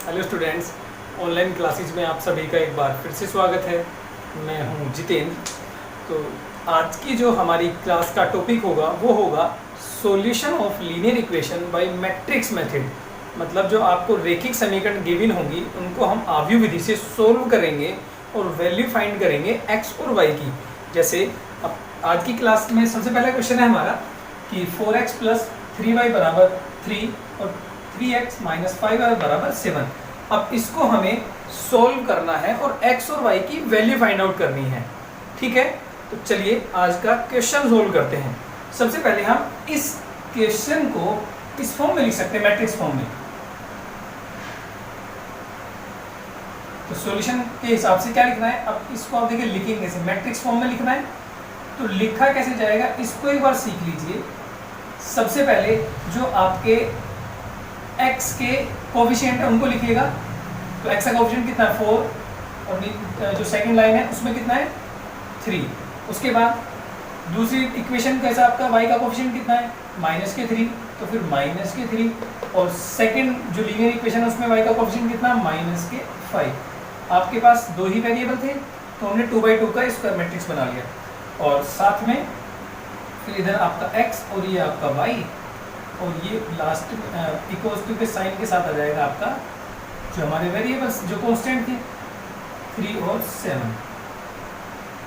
Hello students, online classes में आप सभी का एक बार फिर से स्वागत है। मैं हूं जितेंद्र। तो आज की जो हमारी क्लास का टॉपिक होगा वो होगा solution of linear equation by matrix method. मतलब जो आपको रेखिक समीकरण गिवन होंगी उनको हम आव्यूह विधि से सोल्व करेंगे और वैल्यू फाइंड करेंगे एक्स और वाई की। जैसे अब आज की क्लास में सबसे पहला क्वेश्चन है हमारा कि 4x + 3y = 3 और 3x - 5y = 7। अब इसको हमें सोल्व करना है और x और y की वैल्यू फाइंड आउट करनी है। ठीक है, तो चलिए आज का क्वेश्चन सोल्व करते हैं। सबसे पहले हम इस क्वेश्चन को इस फॉर्म में लिख सकते हैं, मैट्रिक्स फॉर्म में। तो सॉल्यूशन के हिसाब से क्या लिखना है, अब इसको आप देखिए लिखेंगे से मैट्रिक्स फॉर्म में लिखना है। तो लिखा कैसे जाएगा इसको एक बार सीख लीजिए। सबसे पहले जो आपके x के कोफिशिएंट है उनको लिखिएगा। तो x का कोफिशिएंट कितना है 4 और जो सेकंड लाइन है उसमें कितना है 3। उसके बाद दूसरी इक्वेशन कैसा आपका y का कोफिशिएंट कितना है -3, तो फिर -3 और सेकंड जो लीनियर इक्वेशन है उसमें y का कोफिशिएंट कितना -5। आपके पास दो ही वेरिएबल थे तो हमने 2/2 का स्क्वायर मैट्रिक्स बना लिया और साथ में फिर इधर आपका x और ये आपका y और ये लास्ट इक्वल्स टू के साइन के साथ आ जाएगा आपका जो हमारे वेरिएबल्स जो कांस्टेंट थे 3 और 7।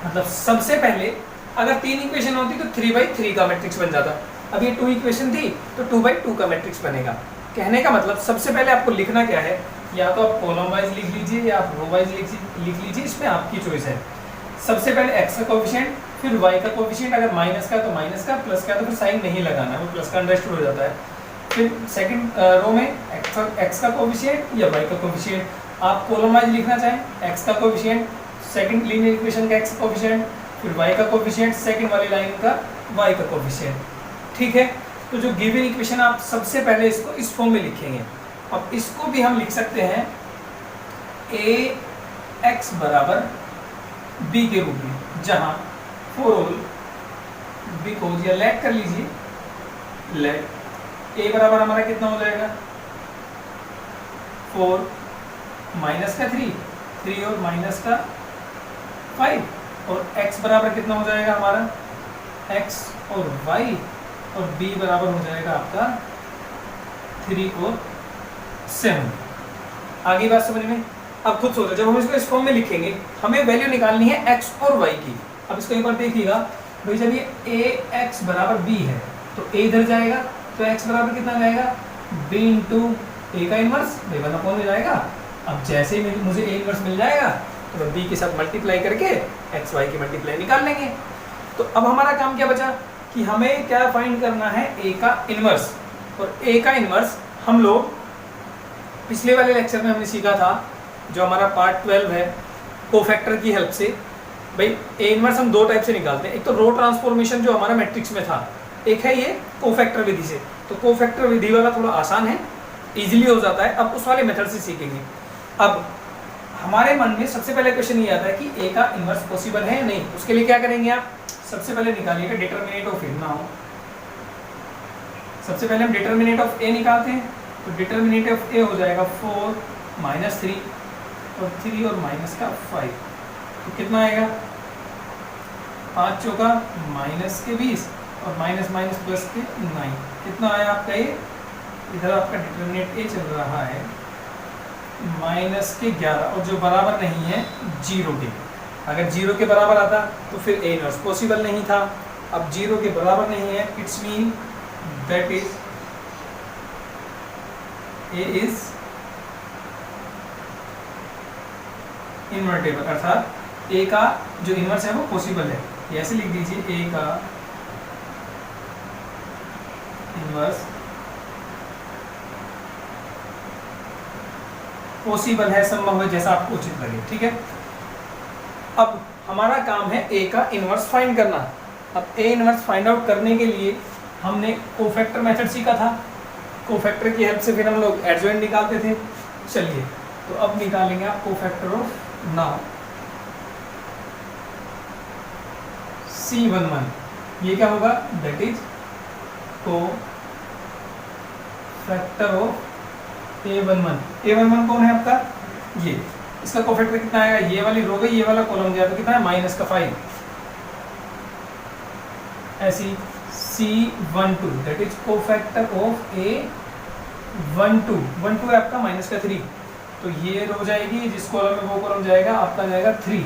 मतलब सबसे पहले अगर 3 इक्वेशन होती तो 3/3 का मैट्रिक्स बन जाता। अब ये 2 इक्वेशन थी तो 2/2 का मैट्रिक्स बनेगा। कहने का मतलब सबसे पहले आपको लिखना क्या है, या तो आप कॉलम वाइज लिख लीजिए या आप रो वाइज लिख लीजिए, इसमें आपकी चॉइस है। सबसे पहले x का कोफिशिएंट, फिर y का कोफिशिएंट, अगर माइनस का तो माइनस का, प्लस का तो फिर साइन नहीं लगाना, वो प्लस का अंडरस्टूड हो जाता है। फिर सेकंड रो में x का कोफिशिएंट या y का कोफिशिएंट। आप कॉलम वाइज लिखना चाहें x का कोफिशिएंट, सेकंड लीनियर इक्वेशन का x कोफिशिएंट, फिर y का कोफिशिएंट, सेकंड वाली लाइन का y का कोफिशिएंट। ठीक है, तो जो गिवन इक्वेशन आप सबसे पहले इसको इस फॉर्म में लिखेंगे। अब इसको भी हम लिख सकते हैं ax = b के रूप में, जहां फॉर ऑल बिकॉज या लेट कर लीजिए, लेट a बराबर हमारा कितना हो जाएगा 4 -3 और -5 और x बराबर कितना हो जाएगा हमारा x और y और b बराबर हो जाएगा आपका 3 और 7। आगे बात समझ में। अब खुद सोचो, जब हम इसको इस फॉर्म में लिखेंगे हमें वैल्यू निकालनी है x और y की। अब इसको एक बार देखिएगा भाई, जब ये ax = b है तो a इधर जाएगा तो x बराबर कितना जाएगा b × a का इनवर्स भाई 1/, में जाएगा। अब जैसे ही मुझे a इनवर्स मिल जाएगा तो मैं b के साथ मल्टीप्लाई करके x y की मल्टीप्लाई निकाल लेंगे। तो अब हमारा काम क्या बचा कि हमें क्या फाइंड करना है a का इनवर्स। और a का इनवर्स हम लोग पिछले वाले लेक्चर में हमने सीखा था, जो हमारा पार्ट 12 है, कोफैक्टर की हेल्प से। भाई ए इनवर्स हम दो टाइप से निकालते हैं, एक तो रो ट्रांसफॉर्मेशन जो हमारा मैट्रिक्स में था, एक है ये कोफैक्टर विधि से। तो कोफैक्टर विधि वाला थोड़ा आसान है, इजीली हो जाता है, अब उस वाले मेथड से सीखेंगे। अब हमारे मन में सबसे पहले क्वेश्चन ये आता है कि ए का इनवर्स पॉसिबल है या नहीं। उसके लिए क्या करेंगे आप, सबसे पहले निकालिएगा डिटर्मिनेंट ऑफ ए। नाउ सबसे पहले हम डिटर्मिनेंट ऑफ ए निकालते हैं। तो डिटर्मिनेंट ऑफ ए हो जाएगा 4 -3 और 3 और -5। तो कितना आएगा 5 चौका -20 और माइनस प्लस के 9। कितना आया आपका ये, इधर आपका डिटर्मिनेंट ए चल रहा है -11 और जो बराबर नहीं है 0 के। अगर 0 के बराबर आता तो फिर ए इनवर्स पॉसिबल नहीं था। अब 0 के बराबर नहीं है, it's mean that is a is invertible, अर्थात ए का जो इनवर्स है वो पॉसिबल है। ये ऐसे लिख दीजिए, ए का इनवर्स पॉसिबल है, संभव है, जैसा आपको उचित लगे। ठीक है, अब हमारा काम है ए का इनवर्स फाइंड करना। अब ए इनवर्स फाइंड आउट करने के लिए हमने कोफैक्टर मेथड सीखा था। कोफैक्टर की हेल्प से फिर हम लोग एडजॉइंट निकालते थे। चलिए, तो अब निकालेंगे आप कोफैक्टर ऑफ नाउ C11। ये क्या होगा, that is cofactor of A11 कौन है आपका, ये, इसका कोफैक्टर कितना आएगा, ये वाली रो गई, ये वाला कॉलम गया, तो कितना है -5। ऐसी C12 that is cofactor of A12, 12 है आपका -3, तो ये रो जाएगी, जिस कॉलम में वो कॉलम जाएगा आपका जाएगा 3।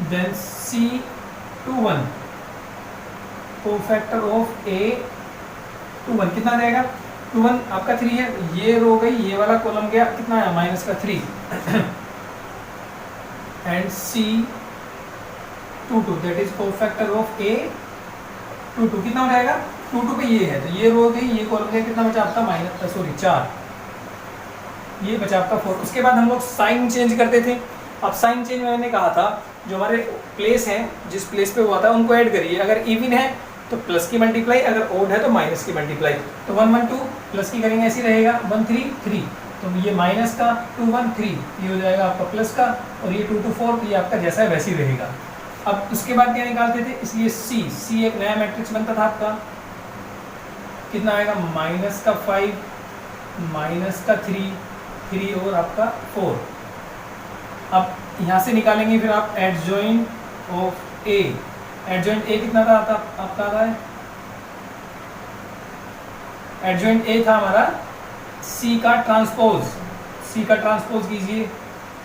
Then C21 cofactor of A21 कितना जाएगा, 21 आपका 3 है, ये रो गई, ये वाला कॉलम गया, कितना है -3। And C22 that is cofactor of A22 कितना हो जाएगा, 22 पे ये है, तो ये रो गई, ये कॉलम गया, कितना बचा आपका 4, ये बचा आपका 4। उसके बाद हम लोग साइन चेंज करते थे। अब साइन चेंज में मैंने कहा था जो हमारे प्लेस हैं, जिस प्लेस पे हुआ था उनको ऐड करिए, अगर इवन है तो प्लस की मल्टीप्लाई, अगर ओड है तो माइनस की मल्टीप्लाई। तो 1 1 2 प्लस की करेंगे, ऐसी रहेगा 1 3 3, तो ये माइनस का 2 1 3, ये हो जाएगा आपका प्लस का, और ये 2 2 4, ये आपका जैसा है वैसे ही रहेगा। अब उसके बाद क्या निकालते थे, इसलिए सी एक नया मैट्रिक्स बनता था आपका, कितना आएगा -5 -3 और आपका 4। अब यहाँ से निकालेंगे फिर आप adjoint of A, adjoint A कितना था आपका आता है, एडजॉइंट ए था हमारा सी का ट्रांसपोज कीजिए,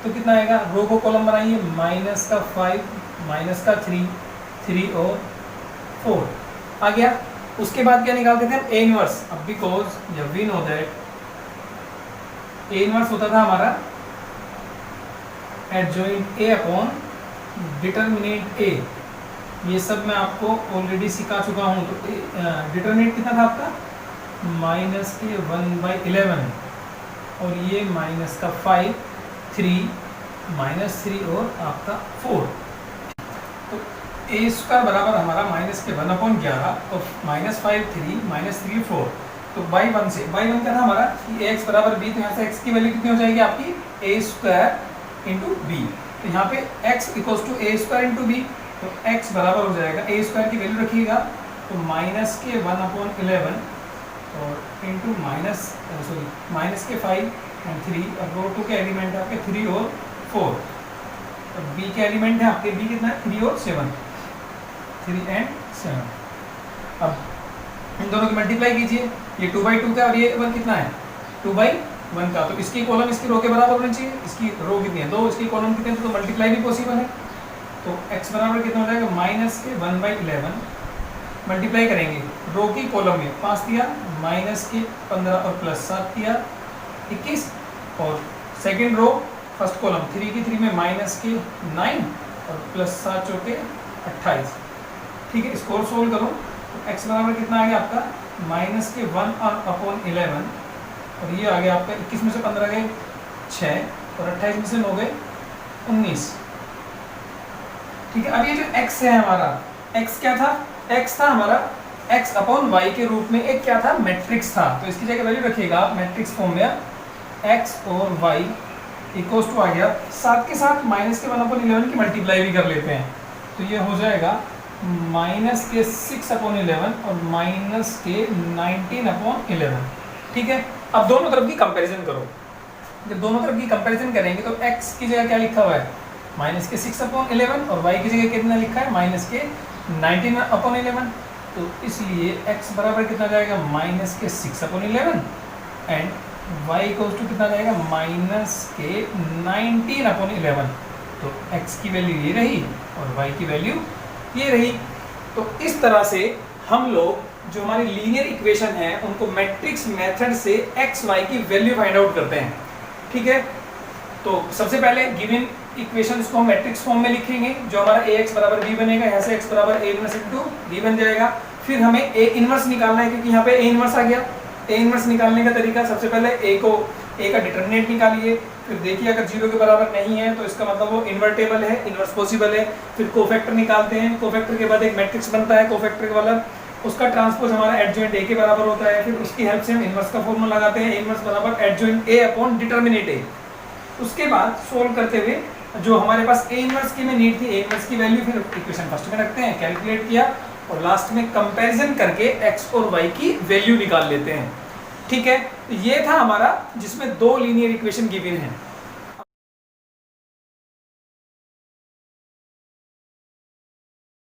तो कितना आएगा, रो को कॉलम बनाइए, -5 -3 और 4 आ गया। उसके बाद क्या निकालते थे हम, ए इनवर्स। अब बिकॉज जब we know that A inverse होता था हमारा adjoint A upon determinant A, ये सब मैं आपको ऑलरेडी सिखा चुका हूँ। तो डिटरमिनेंट कितना था आपका, -1/11 और ये -5 3 -3 और आपका 4। तो ए स्क्वायर बराबर हमारा -1/11, तो -5 3 -3 4। तो बाई 1 से, बाई 1 क्या था हमारा, ए एक्स बराबर बी, तो यहाँ से एक्स की वैल्यू कितनी हो जाएगी आपकी, ए स्क्वायर इंटू बी। तो यहाँ पे x equals to A square into B, तो x बराबर हो जाएगा, ए स्क्वायर की वैल्यू रखिएगा, तो -1/11 और इंटू -5 एंड 3, और रो 2 के एलिमेंट है आपके 3 और 4, और बी के एलिमेंट है आपके, बी कितना है 3 और 7, 3 एंड 7। अब इन दोनों की मल्टीप्लाई कीजिए, ये 2/2 का और ये 1 कितना है 2/1 का, तो इसकी कॉलम इसकी रो के बराबर होनी चाहिए, इसकी रो कितनी है 2, इसकी कॉलम कितनी है, तो मल्टीप्लाई भी पॉसिबल है। तो x बराबर कितना हो जाएगा, -1/11 मल्टीप्लाई करेंगे, रो की कॉलम में 5 दिया, -15 और +7 दिया 21, और सेकेंड रो फर्स्ट कॉलम 3 की 3 में -9 और +7 चौके 28। ठीक है, इसको सोल्व करो, तो x बराबर कितना आ गया आपका -1/11, और ये आ गया आपका 21 में से 15 गए 6, और 28 में से 9 गए 19। ठीक है, अब ये जो x है हमारा, x क्या था, x था हमारा x/y के रूप में एक क्या था, मैट्रिक्स था, तो इसकी जगह वैल्यू रखिएगा आप मैट्रिक्स फॉर्म में, x और y इक्वल्स टू आ गया, साथ के साथ -1/11 की मल्टीप्लाई भी कर लेते हैं, तो ये हो जाएगा -6/11 और -19/11। ठीक है, अब दोनों तरफ की कंपैरिजन करो, जब दोनों तरफ की कंपैरिजन करेंगे तो x की जगह क्या लिखा हुआ है, -6/11, और y की जगह कितना लिखा है, -19/11। तो इसलिए x बराबर कितना जाएगा, -6/11 एंड y इक्वल्स टू कितना जाएगा, -19/11। तो x की वैल्यू ये रही और y की वैल्यू ये रही। तो इस तरह से हम लोग जो हमारी लीनियर इक्वेशन है उनको मैट्रिक्स मेथड से x y की वैल्यू फाइंड आउट करते हैं। ठीक है, तो सबसे पहले गिवन इक्वेशंस को हम मैट्रिक्स फॉर्म में लिखेंगे, जो हमारा ax बराबर b बनेगा, यहाँ से x बराबर a इनवर्स इंटू b बन जाएगा। फिर हमें a इनवर्स निकालना है, क्योंकि यहाँ पे a इनवर्स आ गया। a इनवर्स निकालने का तरीका, सबसे पहले a का डिटरमिनेंट निकालिए, फिर देखिए अगर 0 के बराबर नहीं है तो इसका मतलब वो इन्वर्टेबल है, इनवर्स पॉसिबल है। फिर कोफैक्टर निकालते हैं, कोफैक्टर के बाद एक मैट्रिक्स बनता है कोफैक्टर वाला, उसका ट्रांसपोज हमारा एडजॉइंट ए के बराबर होता है। फिर उसकी हेल्प से हम इनवर्स का फॉर्मूला लगाते हैं, इनवर्स बराबर एडजॉइंट ए अपॉन डिटरमिनेंट ए। उसके बाद सोल्व करते हुए जो हमारे पास ए इनवर्स की में नीड थी, ए इनवर्स की वैल्यू फिर इक्वेशन फर्स्ट में रखते हैं, कैलकुलेट किया और लास्ट में कंपैरिजन करके एक्स और वाई की वैल्यू निकाल लेते हैं। ठीक है, तो ये था हमारा जिसमें दो लीनियर इक्वेशन गिवन है।